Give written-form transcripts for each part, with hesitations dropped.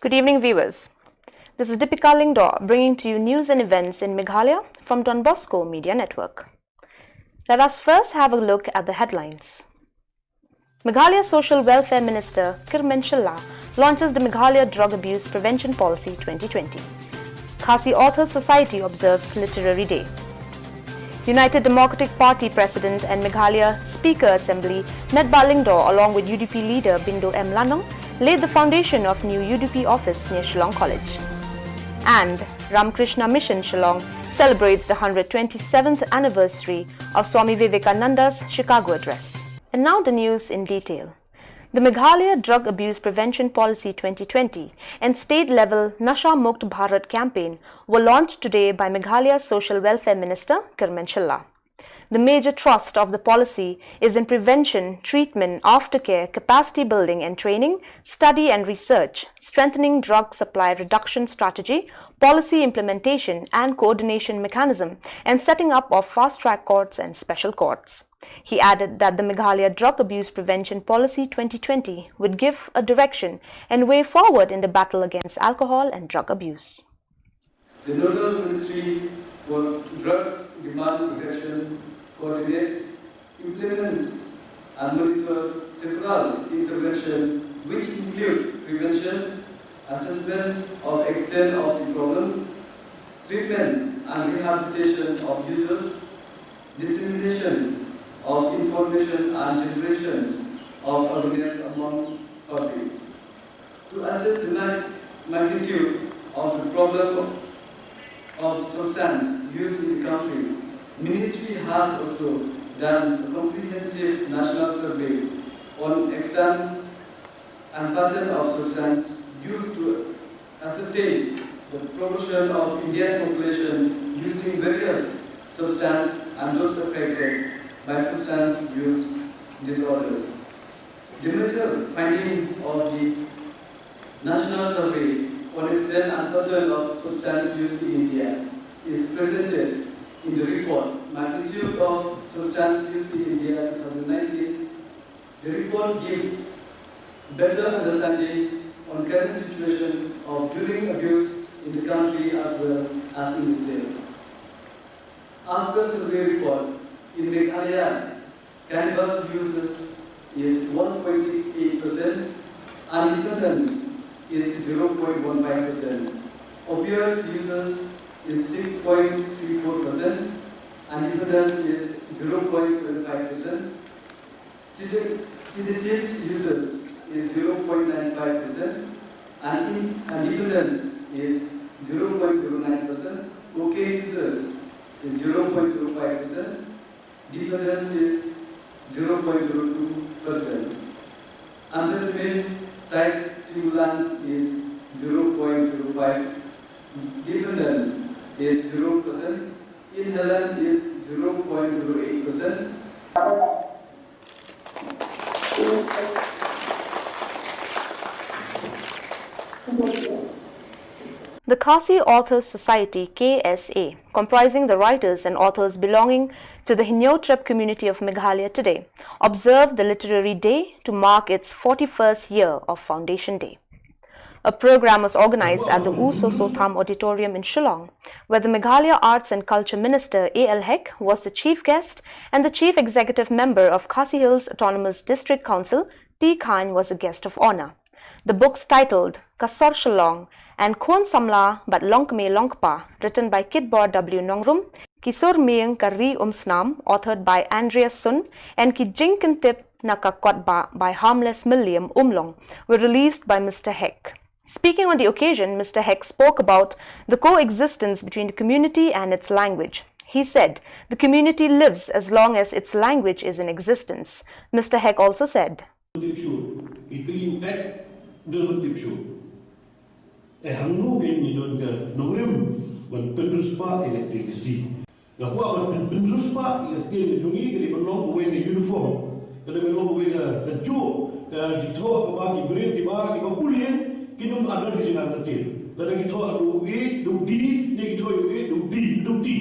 Good evening, viewers. This is Deepika Lingdor bringing to you news and events in Meghalaya from Bosco Media Network. Let us first have a look at the headlines. Meghalaya Social Welfare Minister Kirmen launches the Meghalaya Drug Abuse Prevention Policy 2020. Khasi Authors Society observes Literary Day. United Democratic Party President and Meghalaya Speaker Assembly Medba Lingdor along with UDP leader Bindo M. Lanong laid the foundation of new UDP office near Shillong College. And Ramakrishna Mission Shillong celebrates the 127th anniversary of Swami Vivekananda's Chicago address. And now the news in detail. The Meghalaya Drug Abuse Prevention Policy 2020 and state-level Nasha Mukt Bharat campaign were launched today by Meghalaya Social Welfare Minister Kirmen. The major thrust of the policy is in prevention, treatment, aftercare, capacity building and training, study and research, strengthening drug supply reduction strategy, policy implementation and coordination mechanism, and setting up of fast-track courts and special courts. He added that the Meghalaya Drug Abuse Prevention Policy 2020 would give a direction and way forward in the battle against alcohol and drug abuse. The Nodal Ministry for Drug Demand Reduction coordinates, implements and monitors several interventions which include prevention, assessment of extent of the problem, treatment and rehabilitation of users, dissemination of information and generation of awareness among public. To assess the magnitude of the problem of substance use in the country, Ministry has also done a comprehensive national survey on extent and pattern of substance use to ascertain the proportion of Indian population using various substances and those affected by substance use disorders. The major finding of the national survey on extent and pattern of substance use in India is presented in the report, Magnitude of Substance Use in India 2019. The report gives better understanding on current situation of drinking abuse in the country as well as in the state. As per survey report, in Meghalaya, cannabis users is 1.68% and dependent is 0.15%. Opioids users is 6.34% and dependence is 0.75%. Sedatives users is 0.95% and dependence is 0.09%. Cocaine users is 0.05%. Dependence is 0.02%. Amphetamine type stimulant is 0.05%. Dependence is 0%. Inhalant is 0.08%. The Khasi Authors Society KSA, comprising the writers and authors belonging to the Hinyo community of Meghalaya today, observed the Literary Day to mark its 41st year of Foundation Day. A program was organized at the Sosotham Auditorium in Shillong, where the Meghalaya Arts and Culture Minister A.L. Hek was the chief guest and the chief executive member of Khasi Hills Autonomous District Council, T. Khan, was a guest of honor. The books titled Kasor Shillong and Khon Samla Bat Longme Longpa, written by Kidbor W. Nongrum, Kisor Meeng Kari Snam, authored by Andrea Sun, and Ki Jinkintip Nakakotba by Harmless Milliam Umlong, were released by Mr. Hek. Speaking on the occasion, Mr. Hek spoke about the coexistence between the community and its language. He said, the community lives as long as its language is in existence. Mr. Hek also said, Kinum ada di jengat tetil. Lada kita adu do di, ni kita do di.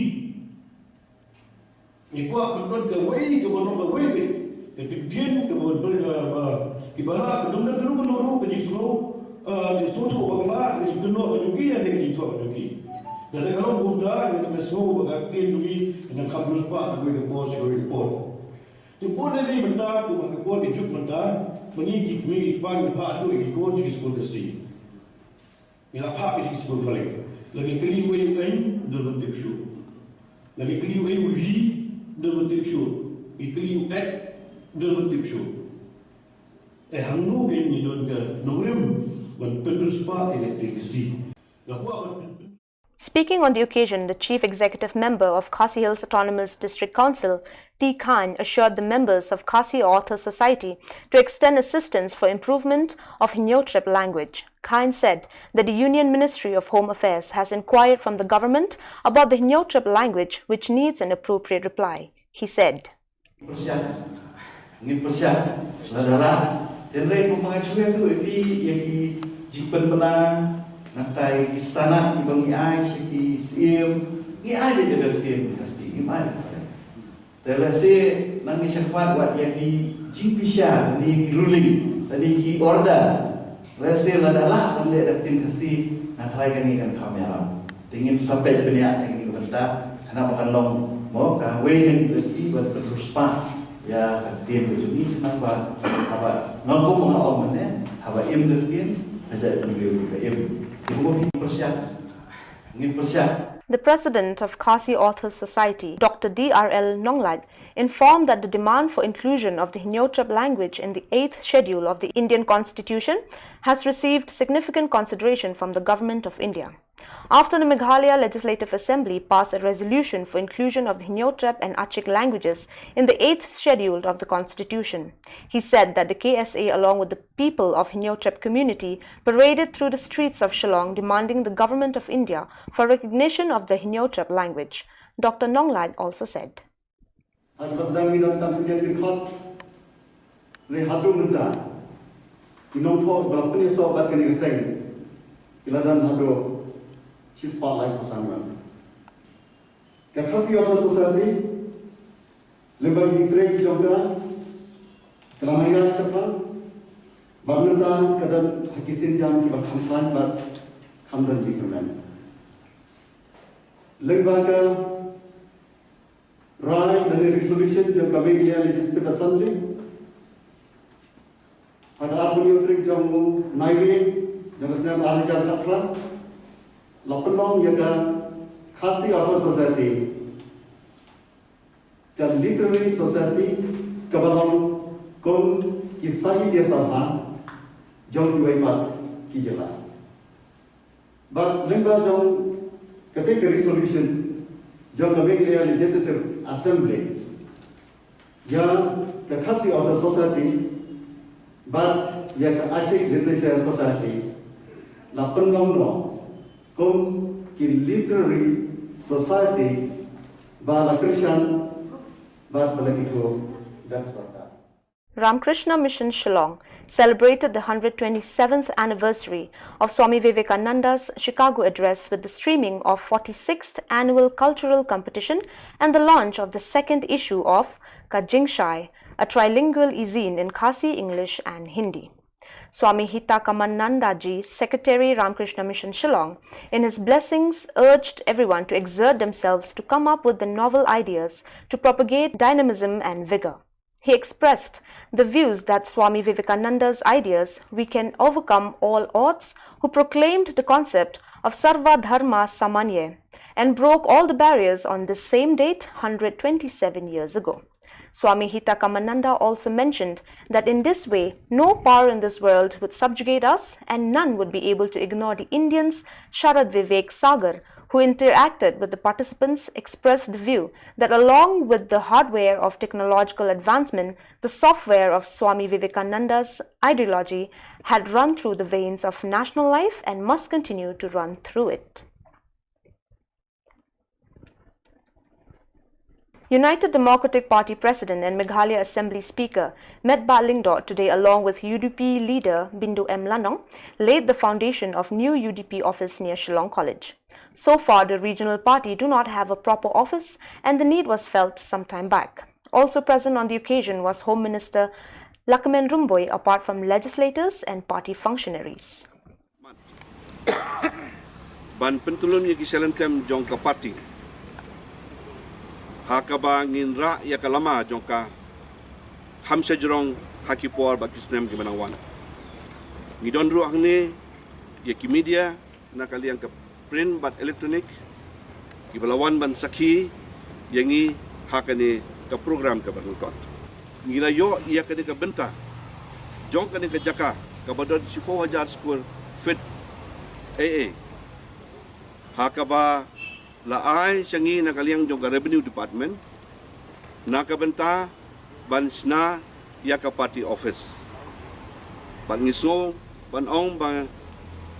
Ni kuat betul ke way ke bono ke way ke kedian ke bono ke ibara ke dum dan ke jisro di suatu bagaimana kita no juga yang kita juga. Dan kalau muda kita semua berarti juga yang kabur sepat aku report report. Di mana ni benda tu report itu benda mengikut bang pas tu ikut di sekolah tesi. Ila pak di sekolah paling. Lagi kali we aim dalam bentuk show. Lagi kali we uji dalam bentuk show. Ikli act dalam bentuk show. Hangnu ni don ke norim men peneruspa elektrikasi. Speaking on the occasion, the Chief Executive Member of Khasi Hills Autonomous District Council, T. Khan, assured the members of Khasi Authors Society to extend assistance for improvement of Hinyotrip language. Khan said that the Union Ministry of Home Affairs has inquired from the government about the Hinyotrip language, which needs an appropriate reply. He said, Nantai sana ki bangi ai ki sim ni ai de tim kasi ni mai telese nang ni syafat wat yang di jingpisha ni ruling tadi ki order rese ladalah nang de tim kasi natai kan ni kan kamera tingin sampai dunia yang ni bentar karena makan long mau ka we ni berarti buat terus pa ya tim ni kenapa apa ngomong ngomong mana apa im tim aja beliau ke im. The president of Khasi Authors Society, Dr. D.R.L. Nonglat, informed that the demand for inclusion of the Hinyotrip language in the 8th schedule of the Indian Constitution has received significant consideration from the Government of India. After the Meghalaya Legislative Assembly passed a resolution for inclusion of the Hinyotrip and Achik languages in the 8th schedule of the Constitution, he said that the KSA, along with the people of Hinyotrip community, paraded through the streets of Shillong demanding the Government of India for recognition of the Hinyotrip language. Dr. Nonglat also said, she's spotlight for someone. Khasi Authors Society, Lembaga Trade Jogja, Kelamaya Chapal, Bagnata Kadan Hakisin Jam Kiba Kampan Bat Kamdan Jikaman. Lembaga Rai dan resolution Jam Meghalaya Legislative Assembly, pada Abun Yotrik Jam Naiwi, Jam Senam Ahli Jam Lapanong yaga Khasi Authors Society, the literary society, kabalam kon kisah dia sama, jom kiwaimat kijela. But lemba jom ketika resolution jom Meghalaya Legislative Assembly, ya ke Khasi Authors Society, but ya ke Aceh Literature Society, lapanong no. In literary society, bala Christian, but balakito dan sarkar. Ramakrishna Mission Shillong celebrated the 127th anniversary of Swami Vivekananda's Chicago address with the streaming of 46th annual cultural competition and the launch of the second issue of Kajingshai, a trilingual e-zine in Khasi, English and Hindi. Swami Hitakamananda Ji, Secretary Ramakrishna Mission Shillong, in his blessings urged everyone to exert themselves to come up with the novel ideas to propagate dynamism and vigor. He expressed the views that Swami Vivekananda's ideas we can overcome all odds, who proclaimed the concept of Sarva Dharma Samanye and broke all the barriers on this same date 127 years ago. Swami Hitakamananda also mentioned that in this way, no power in this world would subjugate us and none would be able to ignore the Indians Sharad Vivek Sagar, who interacted with the participants, expressed the view that along with the hardware of technological advancement, the software of Swami Vivekananda's ideology had run through the veins of national life and must continue to run through it. United Democratic Party President and Meghalaya Assembly Speaker Met Ba Lingdor today, along with UDP leader Bindu M. Lanong, laid the foundation of new UDP office near Shillong College. So far, the regional party do not have a proper office and the need was felt some time back. Also present on the occasion was Home Minister Lakamen Rumboy, apart from legislators and party functionaries. ban pentulun ya kisalentem jongka parti hakaba nginra ya kalama jongka hamsa jrong hakipor bakisnem gimanangwan ngidon ru agne ya ki media na kaliang ke print bat elektronik kibalawan ban sakhi yangi hakane ke program ke bernutot ngilayo ia kene ke benta jong kene ke jaka ke badar sipo hajar school fit AA hakaba laai changi na kaliang jong revenue department nakabenta bansna ya ka party office ban ngiso ban ong ba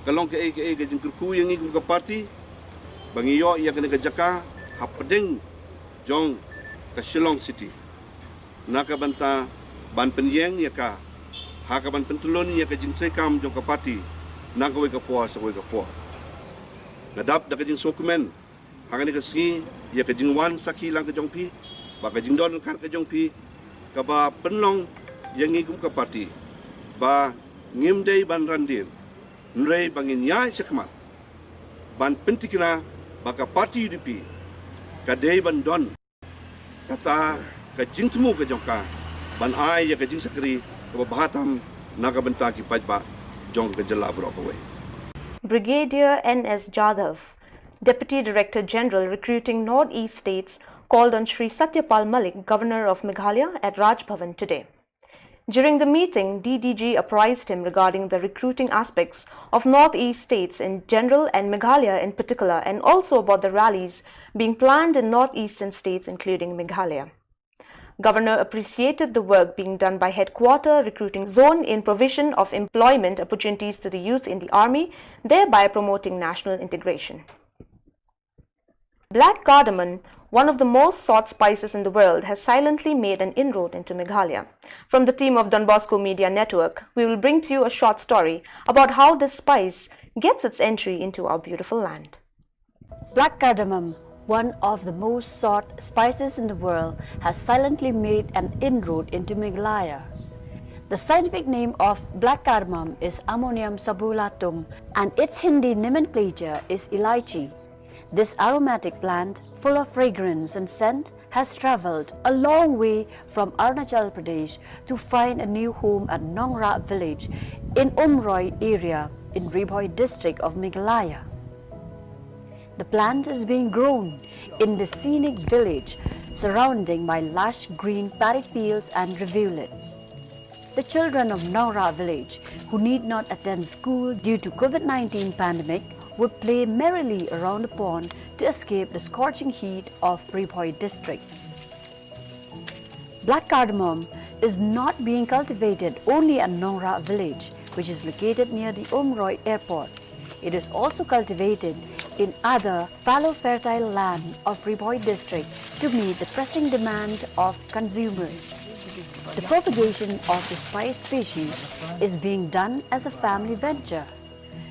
kalong ke jing kurku yang ngi ka party bangiyo ya kena jaka hapdeng jong ka Shillong city nakabenta ban penyeng ya ka hakaban pentulun ya ka jing trekam jong ka party nakawe ka po sa ka po nadap da kajing dokumen hangani kasi ya kajing wan saki lang kajong pi ba kajing don kan kajong pi ka ba penlong yang ngigum ka parti ba ngimdei ban randir nrei bangin nyai sekmat ban pentikina ba ka parti UDP ka dei ban don kata kajing temu kajong ka ban ai ya kajing sakri ka bahatam nakabenta ki pajba jong ka jela brokawe. Brigadier N.S. Jadhav, Deputy Director General Recruiting Northeast States, called on Sri Satyapal Malik, Governor of Meghalaya, at Raj Bhavan today. During the meeting, DDG apprised him regarding the recruiting aspects of Northeast states in general and Meghalaya in particular, and also about the rallies being planned in Northeastern states including Meghalaya. Governor appreciated the work being done by Headquarter Recruiting Zone in provision of employment opportunities to the youth in the army, thereby promoting national integration. Black cardamom, one of the most sought spices in the world, has silently made an inroad into Meghalaya. From the team of Bosco Media Network, we will bring to you a short story about how this spice gets its entry into our beautiful land. Black cardamom, one of the most sought spices in the world, has silently made an inroad into Meghalaya. The scientific name of black cardamom is Ammonium sabulatum and its Hindi nomenclature is elaichi. This aromatic plant, full of fragrance and scent, has travelled a long way from Arunachal Pradesh to find a new home at Nongra village in Umroi area in Ribhoi district of Meghalaya. The plant is being grown in the scenic village surrounding by lush green paddy fields and rivulets. The children of Nongra village who need not attend school due to COVID-19 pandemic would play merrily around the pond to escape the scorching heat of Ribhoi district. Black cardamom is not being cultivated only at Nongra village, which is located near the Umroi airport. It is also cultivated in other fallow fertile land of Ribhoi district to meet the pressing demand of consumers. The propagation of the spice species is being done as a family venture.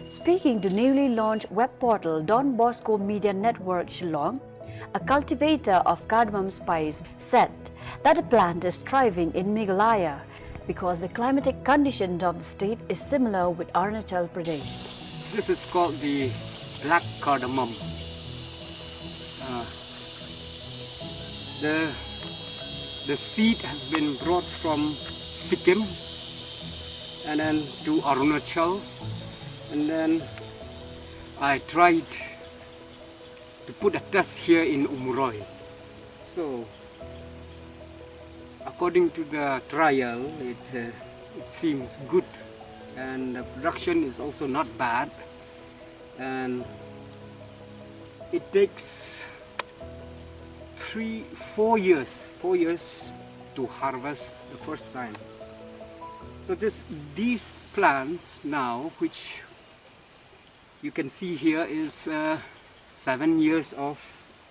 Speaking to newly launched web portal Bosco Media Network Shillong, a cultivator of cardamom spice said that the plant is thriving in Meghalaya because the climatic conditions of the state is similar with Arunachal Pradesh. This is called the black cardamom. The seed has been brought from Sikkim and then to Arunachal, and then I tried to put a test here in Umroi. So according to the trial, it seems good, and the production is also not bad, and it takes 4 years to harvest the first time. So these plants now, which you can see here, is 7 years of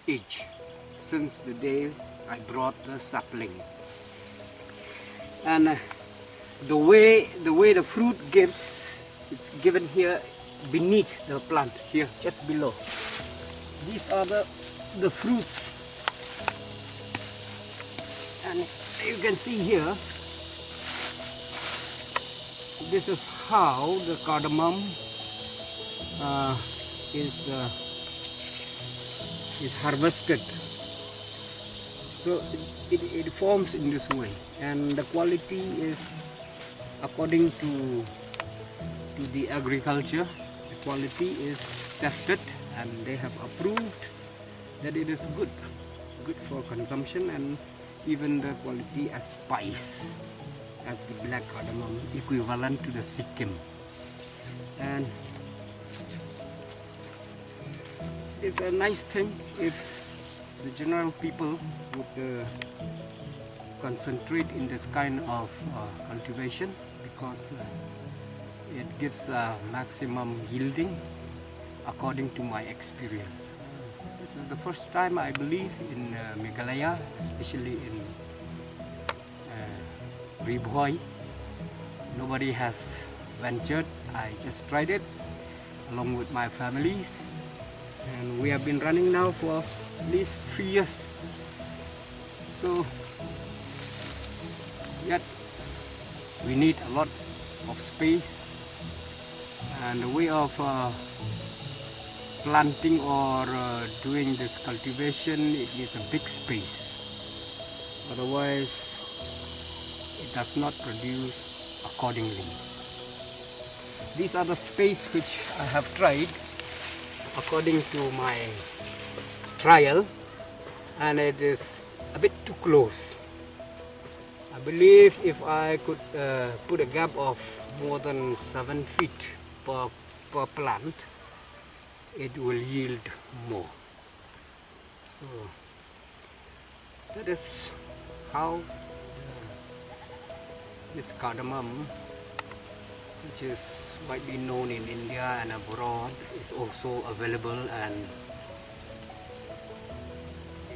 age since the day I brought the saplings. And the way the fruit gives, it's given here beneath the plant, here just below. These are the fruits, and you can see here, this is how the cardamom is harvested. So it forms in this way, and the quality is according to the agriculture. The quality is tested, and they have approved that it is good for consumption, and even the quality as spice, as the black cardamom, equivalent to the Sikkim. And it's a nice thing if the general people would concentrate in this kind of cultivation, because it gives maximum yielding according to my experience. This is the first time, I believe, in Meghalaya, especially in Ribhoi. Nobody has ventured. I just tried it along with my families, and we have been running now for at least 3 years. So yet we need a lot of space, and the way of planting or doing this cultivation, it needs a big space, otherwise it does not produce accordingly. These are the space which I have tried according to my trial, and it is a bit too close. I believe if I could put a gap of more than 7 feet per plant, it will yield more. So that is how this cardamom, which is widely known in India and abroad, is also available, and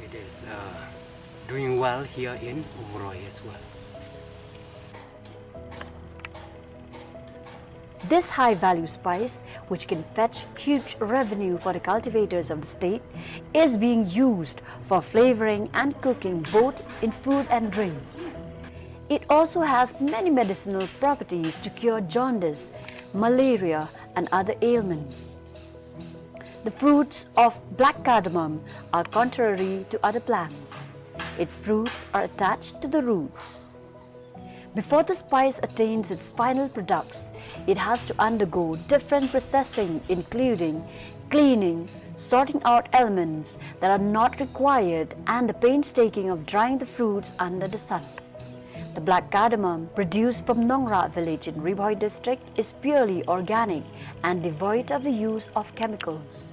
it is doing well here in Umroi as well. This high-value spice, which can fetch huge revenue for the cultivators of the state, is being used for flavoring and cooking both in food and drinks. It also has many medicinal properties to cure jaundice, malaria, and other ailments. The fruits of black cardamom are contrary to other plants. Its fruits are attached to the roots. Before the spice attains its final products, it has to undergo different processing, including cleaning, sorting out elements that are not required, and the painstaking of drying the fruits under the sun. The black cardamom produced from Nongrat village in Ribhoi district is purely organic and devoid of the use of chemicals.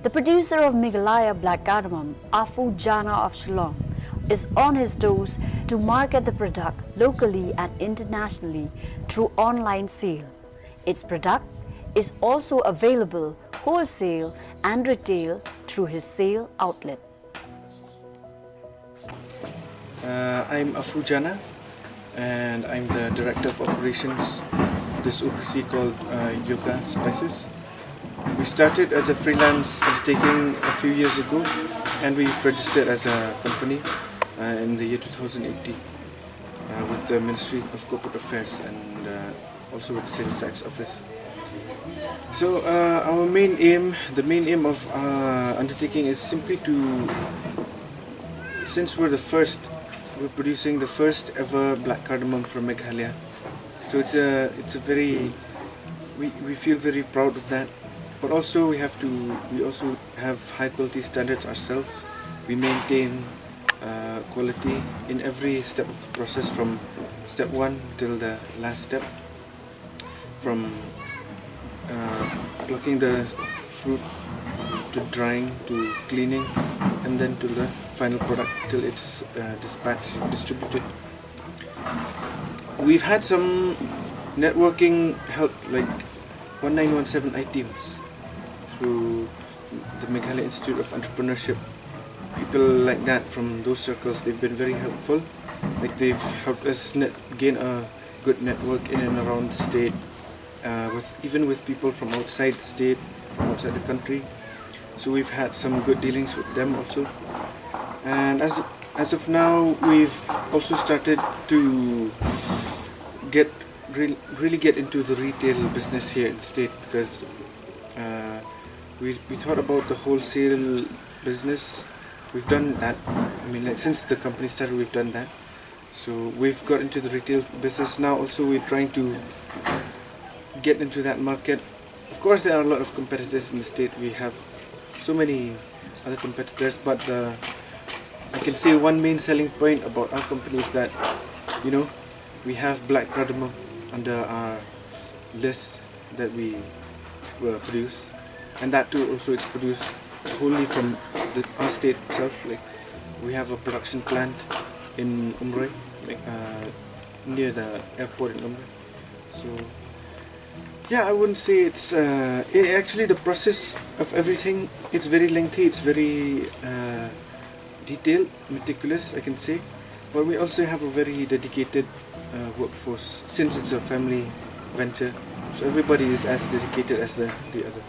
The producer of Meghalaya black cardamom, Afu Jana of Shillong, is on his toes to market the product locally and internationally through online sale. Its product is also available wholesale and retail through his sale outlet. I'm Afu Jana, and I'm the Director of Operations of this OPC called Yoga Spices. We started as a freelance undertaking a few years ago, and we've registered as a company in the year 2018 with the Ministry of Corporate Affairs and also with the Sales Tax Office. So our main aim, the main aim of undertaking is simply to, since we're producing the first ever black cardamom from Meghalaya. So it's a very, we feel very proud of that. But also we also have high quality standards ourselves. We maintain quality in every step of the process, from step 1 till the last step, from plucking the fruit to drying to cleaning, and then to the final product till it's distributed. We've had some networking help, like 1917 I teams through the Meghalaya Institute of Entrepreneurship, people like that from those circles, they've been very helpful. Like they've helped us gain a good network in and around the state, even with people from outside the state, from outside the country. So we've had some good dealings with them also. And as of now, we've also started to really get into the retail business here in the state, because we thought about the wholesale business. We've done that. I mean, like since the company started, we've done that. So we've got into the retail business now. Also, we're trying to get into that market. Of course, there are a lot of competitors in the state. We have so many other competitors, but I can say one main selling point about our company is that, you know, we have black cardamom under our list that we produce, and that too also it's produced wholly from our state itself. Like we have a production plant in Umroi, near the airport in Umroi. So yeah, I wouldn't say it's actually the process of everything. It's very lengthy. It's very detailed, meticulous, I can say. But we also have a very dedicated workforce, since it's a family venture. So everybody is as dedicated as the other.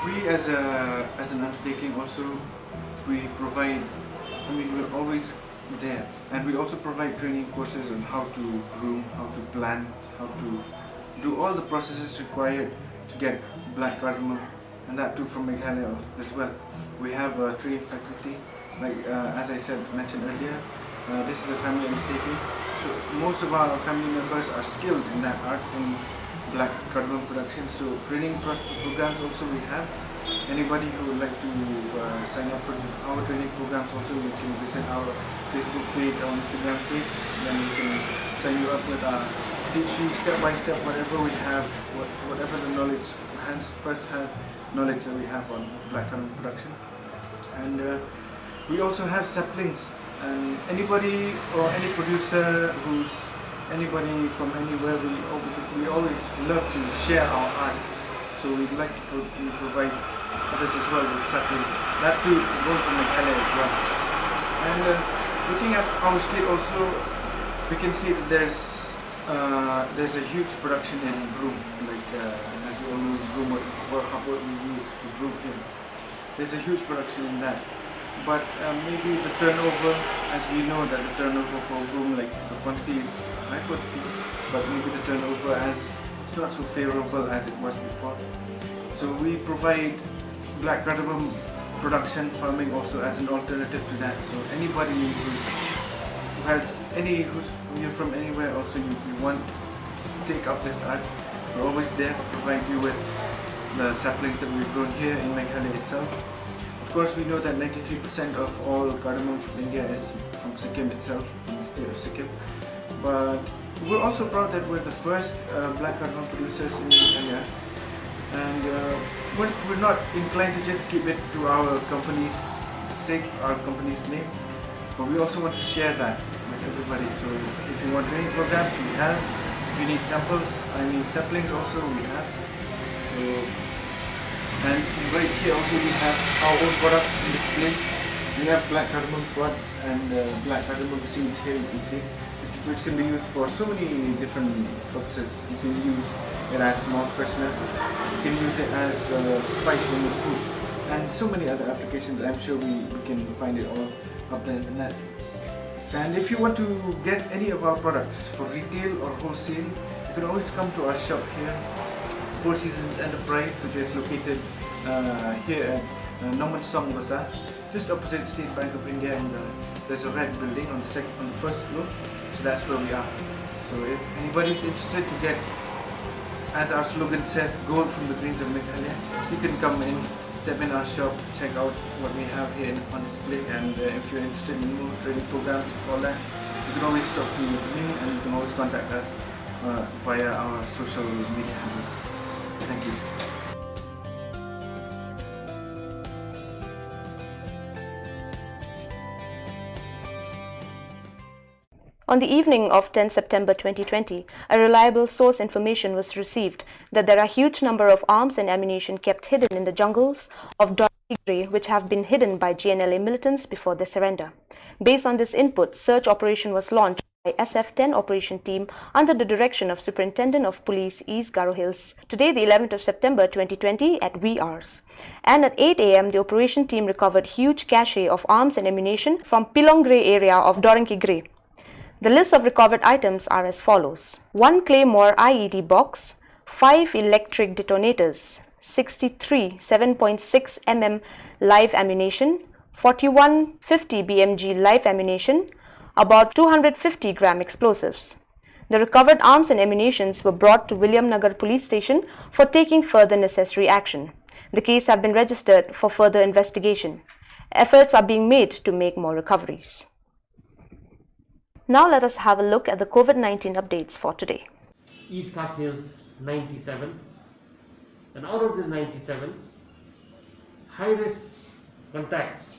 We as an undertaking also, we provide, I mean, we're always there, and we also provide training courses on how to groom, how to plant, how to do all the processes required to get black cardamom, and that too from Meghalaya as well. We have a training faculty, like as I mentioned earlier, this is a family undertaking, so most of our family members are skilled in that art, in black cardamom production. So training programs also we have. Anybody who would like to sign up for our training programs also, you can visit our Facebook page, our Instagram page, then we can sign you up with teach you step by step whatever we have, whatever the knowledge, first-hand knowledge that we have on black cardamom production. And we also have saplings, and anybody or any producer anybody from anywhere, we always love to share our art. So we'd like to provide others as well with saplings. That too goes from Meghalaya as well. And looking at our state also, we can see that there's a huge production in broom. Like as we all know, broom, what we use to broom here. There's a huge production in that. But maybe the turnover, as we know that the turnover for broom, like the quantity is high quantity, but maybe the turnover it's not so favorable as it was before. So we provide black cardamom production farming also as an alternative to that. So anybody who's you're from anywhere also, you want to take up this art, we're always there to provide you with the saplings that we've grown here in Meghalaya itself. Of course, we know that 93% of all cardamom from India is from Sikkim itself, from the state of Sikkim. But we're also proud that we're the first black cardamom producers in Meghalaya. And we're not inclined to just keep it to our company's sake, our company's name. But we also want to share that with everybody. So if you want training programs, we have. If you need samples, saplings also, we have. So, and right here also we have our own products in display. We have black cardamom pods and black cardamom seeds here, you can see, which can be used for so many different purposes. You can use it as mouth freshener, you can use it as spice in your food, and so many other applications. I'm sure we can find it all up the internet. And if you want to get any of our products for retail or wholesale, you can always come to our shop here, Four Seasons Enterprise, which is located here at Norman Song Bazaar, just opposite State Bank of India, and there's a red building on the first floor. So that's where we are. So if anybody is interested to get, as our slogan says, gold from the greens of Meghalaya, you can come in, step in our shop, check out what we have here on display, and if you're interested in new training programs, all that, you can always talk to me, and you can always contact us via our social media handles. Thank you. On the evening of 10 September 2020, a reliable source information was received that there are a huge number of arms and ammunition kept hidden in the jungles of Dorking, which have been hidden by GNLA militants before their surrender. Based on this input, search operation was launched by SF-10 operation team under the direction of Superintendent of Police East Garo Hills, today the 11th of September 2020 at wee hours. And at 8 am, the operation team recovered huge cache of arms and ammunition from Pilongre area of Dorking. The list of recovered items are as follows: 1 Claymore IED box, 5 electric detonators, 63 7.6 mm live ammunition, 41 50 BMG live ammunition, about 250 gram explosives. The recovered arms and ammunitions were brought to William Nagar Police Station for taking further necessary action. The case have been registered for further investigation. Efforts are being made to make more recoveries. Now let us have a look at the COVID-19 updates for today. East Khas Hills 97, and out of this 97, high-risk contacts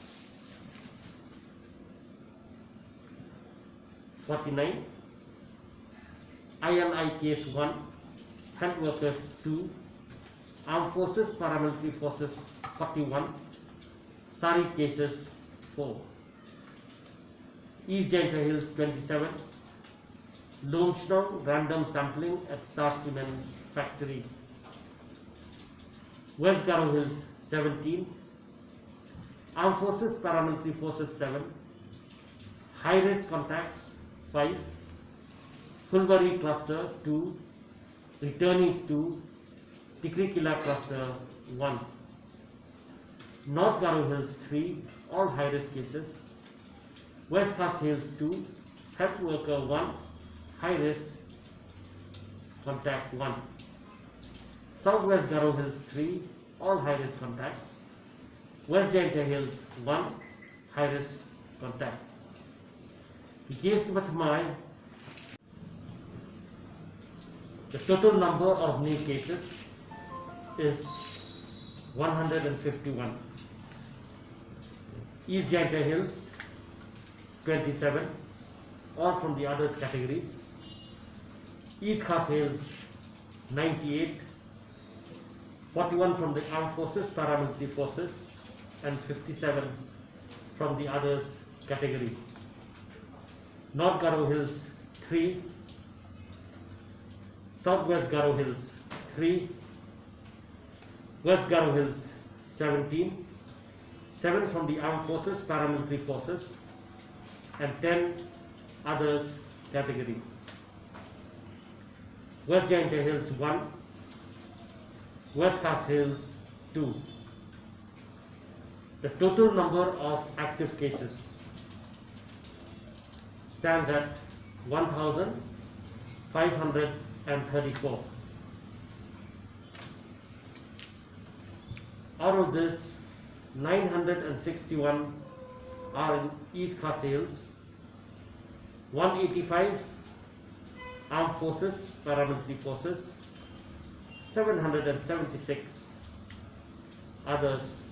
49, INI case 1, health workers 2, armed forces, paramilitary forces 41, SARI cases 4. East Jaintia Hills 27, Loamshnong random sampling at Star Cement Factory. West Garo Hills 17, Armed Forces, Paramilitary Forces 7, High Risk Contacts 5, Fulbari Cluster 2, Returnees 2, Tikrikila Cluster 1. North Garo Hills 3, all high risk cases. West Khas Hills 2, health worker 1, high risk contact 1. Southwest Garo Hills 3, all high risk contacts. West Jaintia Hills 1, high risk contact. The case the total number of new cases is 151. East Jaintia Hills 27, all from the others category. East Khas Hills 98, 41 from the armed forces, paramilitary forces, and 57 from the others category. North Garo Hills 3, Southwest Garo Hills 3, West Garo Hills 17, 7 from the armed forces, paramilitary forces, and 10 others category. West Jaintia Hills 1, West Khas Hills 2. The total number of active cases stands at 1,534. Out of this, 961 are in East Khas Hills, 185 armed forces, paramilitary forces, 776 others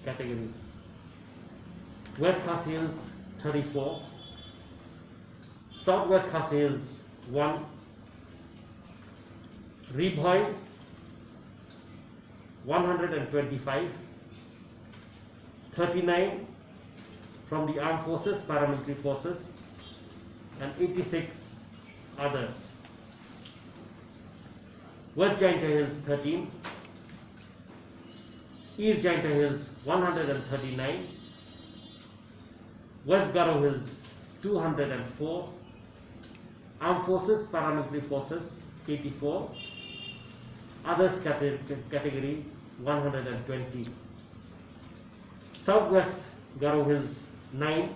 category. West Khas Hills 34, Southwest Khas Hills 1, Reboy 125, 39 from the armed forces, paramilitary forces, and 86 others. West Jaintia Hills 13, East Jaintia Hills 139, West Garo Hills 204, Armed Forces, Paramilitary Forces 84, others category 120. Southwest Garo Hills 9,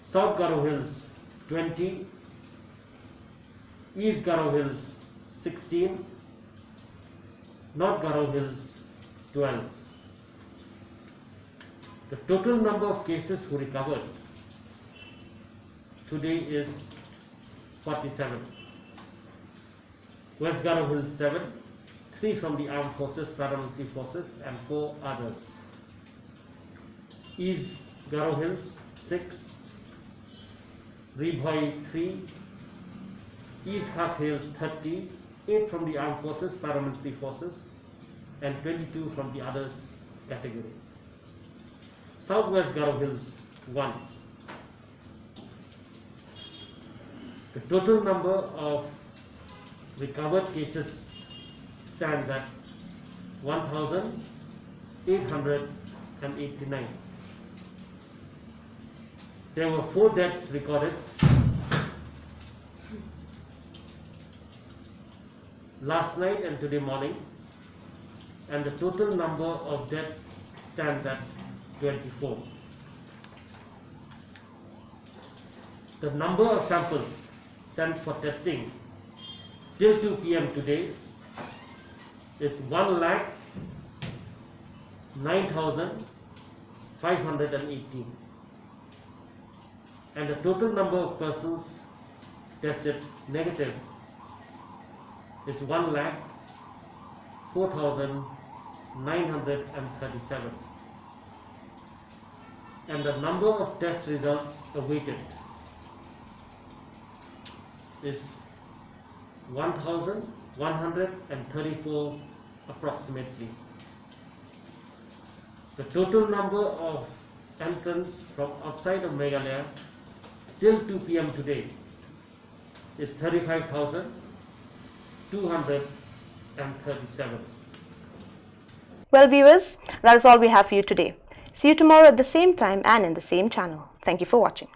South Garo Hills 20, East Garo Hills 16, North Garo Hills 12. The total number of cases who recovered today is 47. West Garo Hills 7, 3 from the armed forces, paramilitary forces, and 4 others. East Garo Hills 6, Ribhoi 3, East Khas Hills 30, 8 from the armed forces, paramilitary forces, and 22 from the others category. Southwest Garo Hills 1. The total number of recovered cases stands at 1,889. There were 4 deaths recorded last night and today morning, and the total number of deaths stands at 24. The number of samples sent for testing till 2 p.m. today is 1,09,518, and the total number of persons tested negative is 1,04,937, and the number of test results awaited is 1,134 approximately. The total number of entrants from outside of Meghalaya till 2 p.m. today is 35,237. Well, viewers, that is all we have for you today. See you tomorrow at the same time and in the same channel. Thank you for watching.